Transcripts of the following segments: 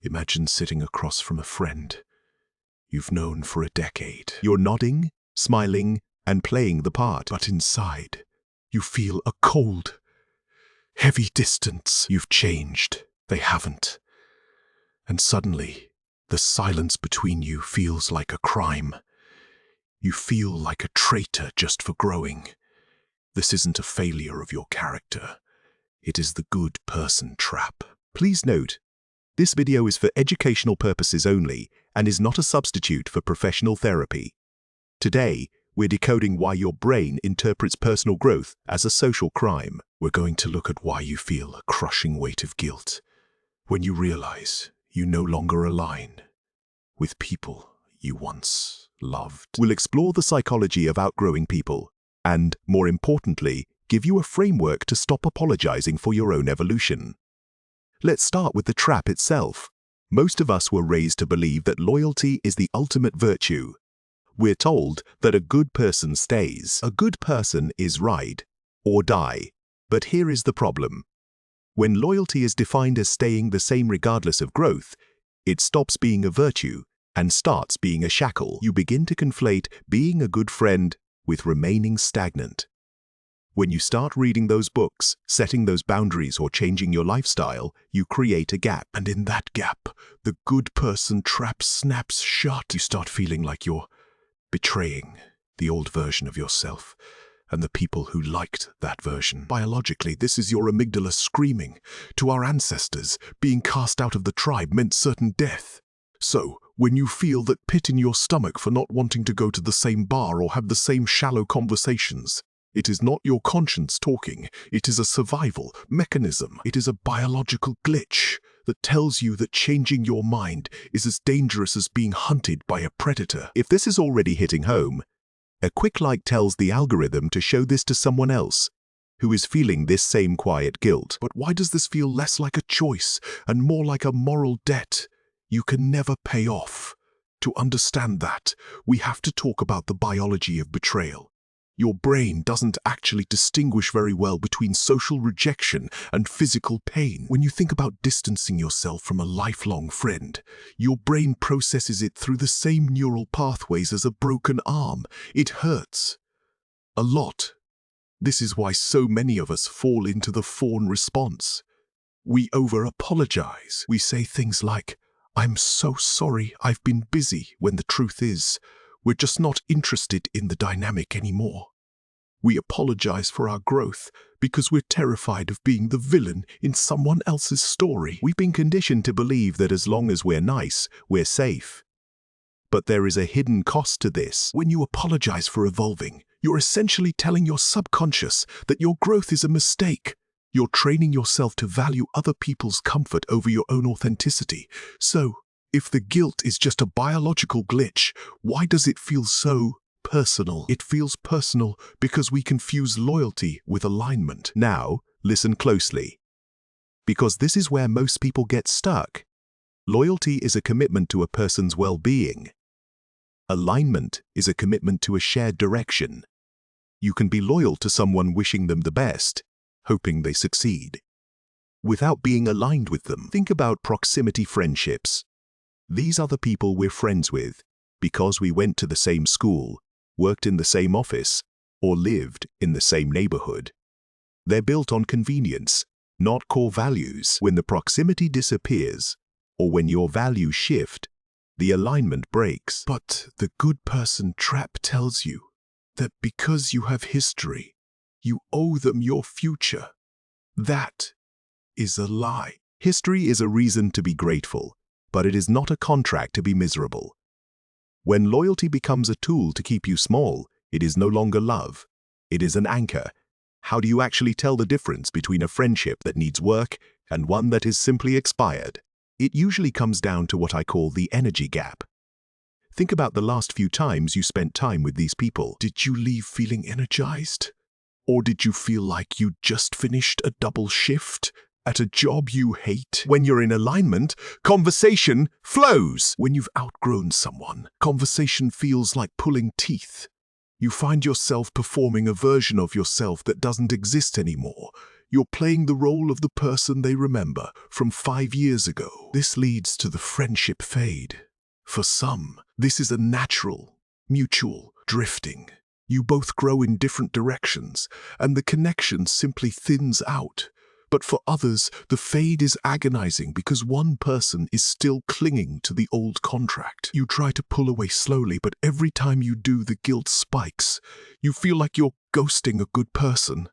Imagine sitting across from a friend you've known for a decade. You're nodding, smiling, and playing the part, but inside, you feel a cold, heavy distance. You've changed. They haven't. And suddenly, the silence between you feels like a crime. You feel like a traitor just for growing. This isn't a failure of your character. It is the good person trap. Please note, this video is for educational purposes only and is not a substitute for professional therapy. Today, we're decoding why your brain interprets personal growth as a social crime. We're going to look at why you feel a crushing weight of guilt when you realize you no longer align with people you once loved. We'll explore the psychology of outgrowing people and, more importantly, give you a framework to stop apologizing for your own evolution. Let's start with the trap itself. Most of us were raised to believe that loyalty is the ultimate virtue. We're told that a good person stays. A good person is ride or die. But here is the problem. When loyalty is defined as staying the same regardless of growth, it stops being a virtue and starts being a shackle. You begin to conflate being a good friend with remaining stagnant. When you start reading those books, setting those boundaries, or changing your lifestyle, you create a gap. And in that gap, the good person trap snaps shut. You start feeling like you're betraying the old version of yourself and the people who liked that version. Biologically, this is your amygdala screaming. To our ancestors, being cast out of the tribe meant certain death. So, when you feel that pit in your stomach for not wanting to go to the same bar or have the same shallow conversations, it is not your conscience talking. It is a survival mechanism. It is a biological glitch that tells you that changing your mind is as dangerous as being hunted by a predator. If this is already hitting home, a quick like tells the algorithm to show this to someone else who is feeling this same quiet guilt. But why does this feel less like a choice and more like a moral debt you can never pay off? To understand that, we have to talk about the biology of betrayal. Your brain doesn't actually distinguish very well between social rejection and physical pain. When you think about distancing yourself from a lifelong friend, your brain processes it through the same neural pathways as a broken arm. It hurts a lot. This is why so many of us fall into the fawn response. We over-apologize. We say things like, "I'm so sorry, I've been busy," when the truth is, we're just not interested in the dynamic anymore. We apologize for our growth because we're terrified of being the villain in someone else's story. We've been conditioned to believe that as long as we're nice, we're safe. But there is a hidden cost to this. When you apologize for evolving, you're essentially telling your subconscious that your growth is a mistake. You're training yourself to value other people's comfort over your own authenticity. So, if the guilt is just a biological glitch, why does it feel so personal? It feels personal because we confuse loyalty with alignment. Now, listen closely, because this is where most people get stuck. Loyalty is a commitment to a person's well-being. Alignment is a commitment to a shared direction. You can be loyal to someone wishing them the best, hoping they succeed, without being aligned with them. Think about proximity friendships. These are the people we're friends with because we went to the same school, worked in the same office, or lived in the same neighborhood. They're built on convenience, not core values. When the proximity disappears, or when your values shift, the alignment breaks. But the good person trap tells you that because you have history, you owe them your future. That is a lie. History is a reason to be grateful, but it is not a contract to be miserable. When loyalty becomes a tool to keep you small, it is no longer love. It is an anchor. How do you actually tell the difference between a friendship that needs work and one that is simply expired? It usually comes down to what I call the energy gap. Think about the last few times you spent time with these people. Did you leave feeling energized? Or did you feel like you just finished a double shift at a job you hate? When you're in alignment, conversation flows. When you've outgrown someone, conversation feels like pulling teeth. You find yourself performing a version of yourself that doesn't exist anymore. You're playing the role of the person they remember from 5 years ago. This leads to the friendship fade. For some, this is a natural, mutual drifting. You both grow in different directions, and the connection simply thins out. But for others, the fade is agonizing because one person is still clinging to the old contract. You try to pull away slowly, but every time you do, the guilt spikes. You feel like you're ghosting a good person.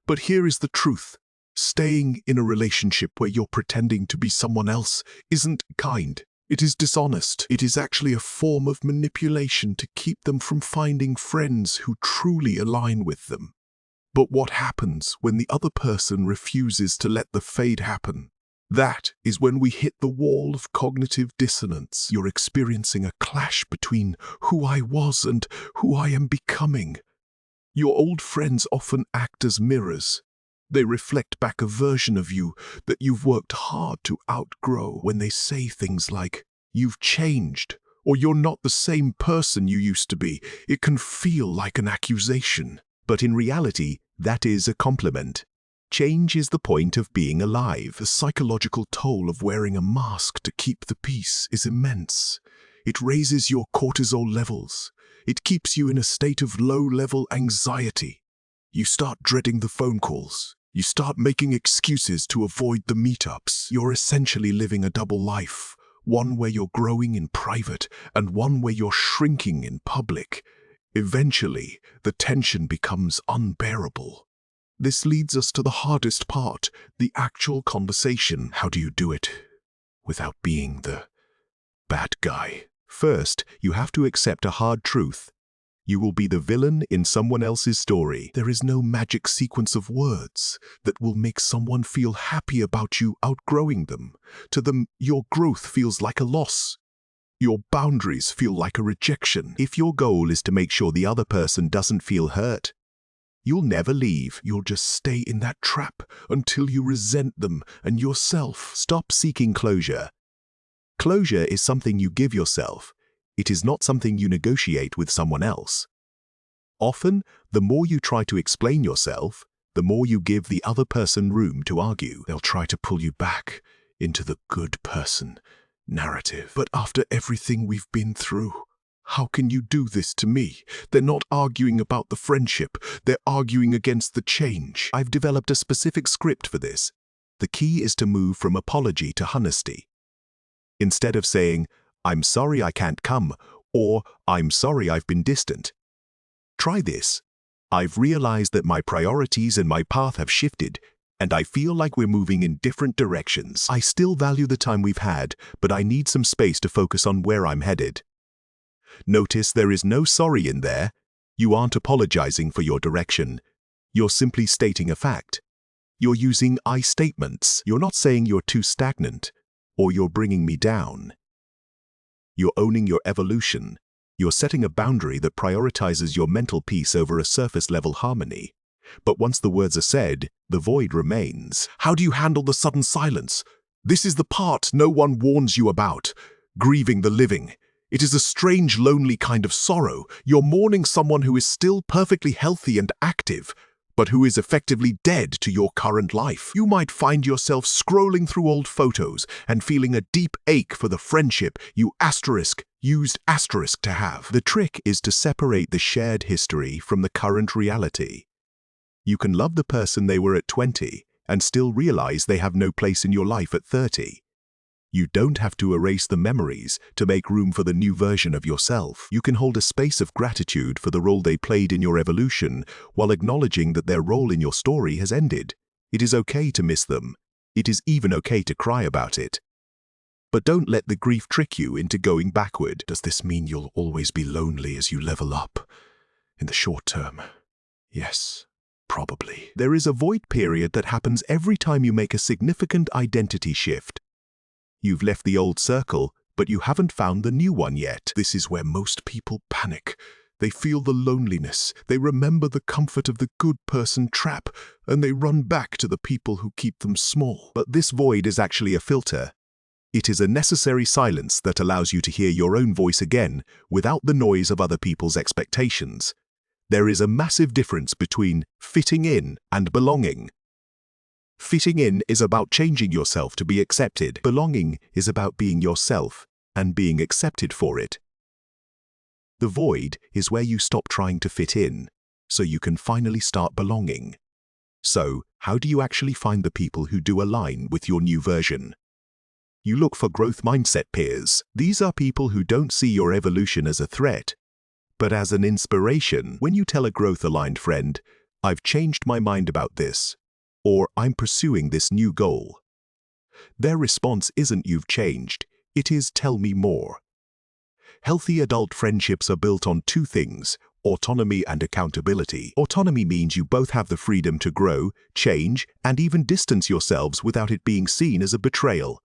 But here is the truth. Staying in a relationship where you're pretending to be someone else isn't kind. It is dishonest. It is actually a form of manipulation to keep them from finding friends who truly align with them. But what happens when the other person refuses to let the fade happen? That is when we hit the wall of cognitive dissonance. You're experiencing a clash between who I was and who I am becoming. Your old friends often act as mirrors. They reflect back a version of you that you've worked hard to outgrow. When they say things like, "You've changed," or "You're not the same person you used to be," it can feel like an accusation. But in reality, that is a compliment. Change is the point of being alive. The psychological toll of wearing a mask to keep the peace is immense. It raises your cortisol levels. It keeps you in a state of low-level anxiety. You start dreading the phone calls. You start making excuses to avoid the meetups. You're essentially living a double life, one where you're growing in private and one where you're shrinking in public. Eventually, the tension becomes unbearable. This leads us to the hardest part, the actual conversation. How do you do it without being the bad guy? First, you have to accept a hard truth. You will be the villain in someone else's story. There is no magic sequence of words that will make someone feel happy about you outgrowing them. To them, your growth feels like a loss. Your boundaries feel like a rejection. If your goal is to make sure the other person doesn't feel hurt, you'll never leave. You'll just stay in that trap until you resent them and yourself. Stop seeking closure. Closure is something you give yourself. It is not something you negotiate with someone else. Often, the more you try to explain yourself, the more you give the other person room to argue. They'll try to pull you back into the good person narrative. But after everything we've been through, how can you do this to me? They're not arguing about the friendship. They're arguing against the change. I've developed a specific script for this. The key is to move from apology to honesty. Instead of saying, "I'm sorry I can't come," or "I'm sorry I've been distant," try this. "I've realized that my priorities and my path have shifted, and I feel like we're moving in different directions. I still value the time we've had, but I need some space to focus on where I'm headed." Notice there is no sorry in there. You aren't apologizing for your direction. You're simply stating a fact. You're using I statements. You're not saying you're too stagnant or you're bringing me down. You're owning your evolution. You're setting a boundary that prioritizes your mental peace over a surface-level harmony. But once the words are said, the void remains. How do you handle the sudden silence? This is the part no one warns you about. Grieving the living. It is a strange, lonely kind of sorrow. You're mourning someone who is still perfectly healthy and active, but who is effectively dead to your current life. You might find yourself scrolling through old photos and feeling a deep ache for the friendship you used asterisk to have. The trick is to separate the shared history from the current reality. You can love the person they were at 20 and still realize they have no place in your life at 30. You don't have to erase the memories to make room for the new version of yourself. You can hold a space of gratitude for the role they played in your evolution while acknowledging that their role in your story has ended. It is okay to miss them. It is even okay to cry about it. But don't let the grief trick you into going backward. Does this mean you'll always be lonely as you level up? In the short term, yes, probably. There is a void period that happens every time you make a significant identity shift. You've left the old circle, but you haven't found the new one yet. This is where most people panic. They feel the loneliness, they remember the comfort of the good person trap, and they run back to the people who keep them small. But this void is actually a filter. It is a necessary silence that allows you to hear your own voice again without the noise of other people's expectations. There is a massive difference between fitting in and belonging. Fitting in is about changing yourself to be accepted. Belonging is about being yourself and being accepted for it. The void is where you stop trying to fit in, so you can finally start belonging. So, how do you actually find the people who do align with your new version? You look for growth mindset peers. These are people who don't see your evolution as a threat, but as an inspiration. When you tell a growth-aligned friend, "I've changed my mind about this," or "I'm pursuing this new goal," their response isn't "you've changed," it is "tell me more." Healthy adult friendships are built on two things: autonomy and accountability. Autonomy means you both have the freedom to grow, change, and even distance yourselves without it being seen as a betrayal.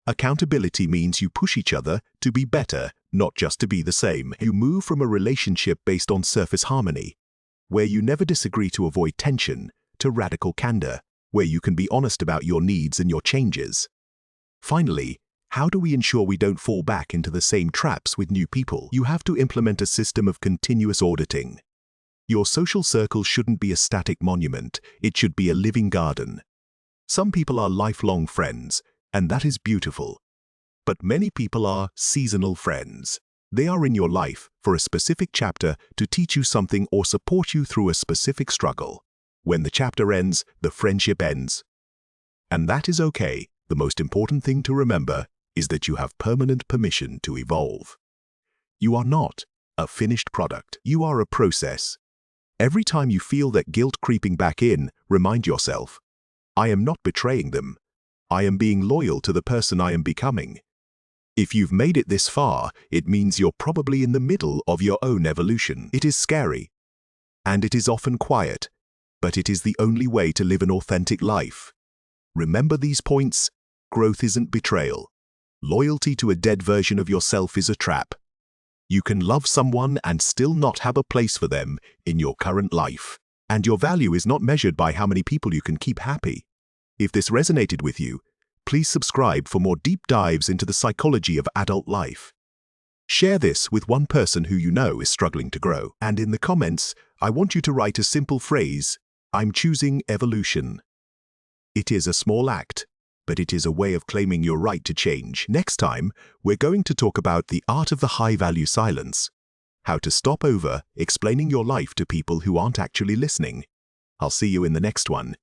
Accountability means you push each other to be better, not just to be the same. You move from a relationship based on surface harmony, where you never disagree to avoid tension, to radical candor, where you can be honest about your needs and your changes. Finally, how do we ensure we don't fall back into the same traps with new people? You have to implement a system of continuous auditing. Your social circle shouldn't be a static monument, it should be a living garden. Some people are lifelong friends, and that is beautiful. But many people are seasonal friends. They are in your life for a specific chapter to teach you something or support you through a specific struggle. When the chapter ends, the friendship ends. And that is okay. The most important thing to remember is that you have permanent permission to evolve. You are not a finished product. You are a process. Every time you feel that guilt creeping back in, remind yourself, I am not betraying them. I am being loyal to the person I am becoming. If you've made it this far, it means you're probably in the middle of your own evolution. It is scary, and it is often quiet, but it is the only way to live an authentic life. Remember these points. Growth isn't betrayal. Loyalty to a dead version of yourself is a trap. You can love someone and still not have a place for them in your current life. And your value is not measured by how many people you can keep happy. If this resonated with you, please subscribe for more deep dives into the psychology of adult life. Share this with one person who you know is struggling to grow. And in the comments, I want you to write a simple phrase: I'm choosing evolution. It is a small act, but it is a way of claiming your right to change. Next time, we're going to talk about the art of the high-value silence. How to stop over explaining your life to people who aren't actually listening. I'll see you in the next one.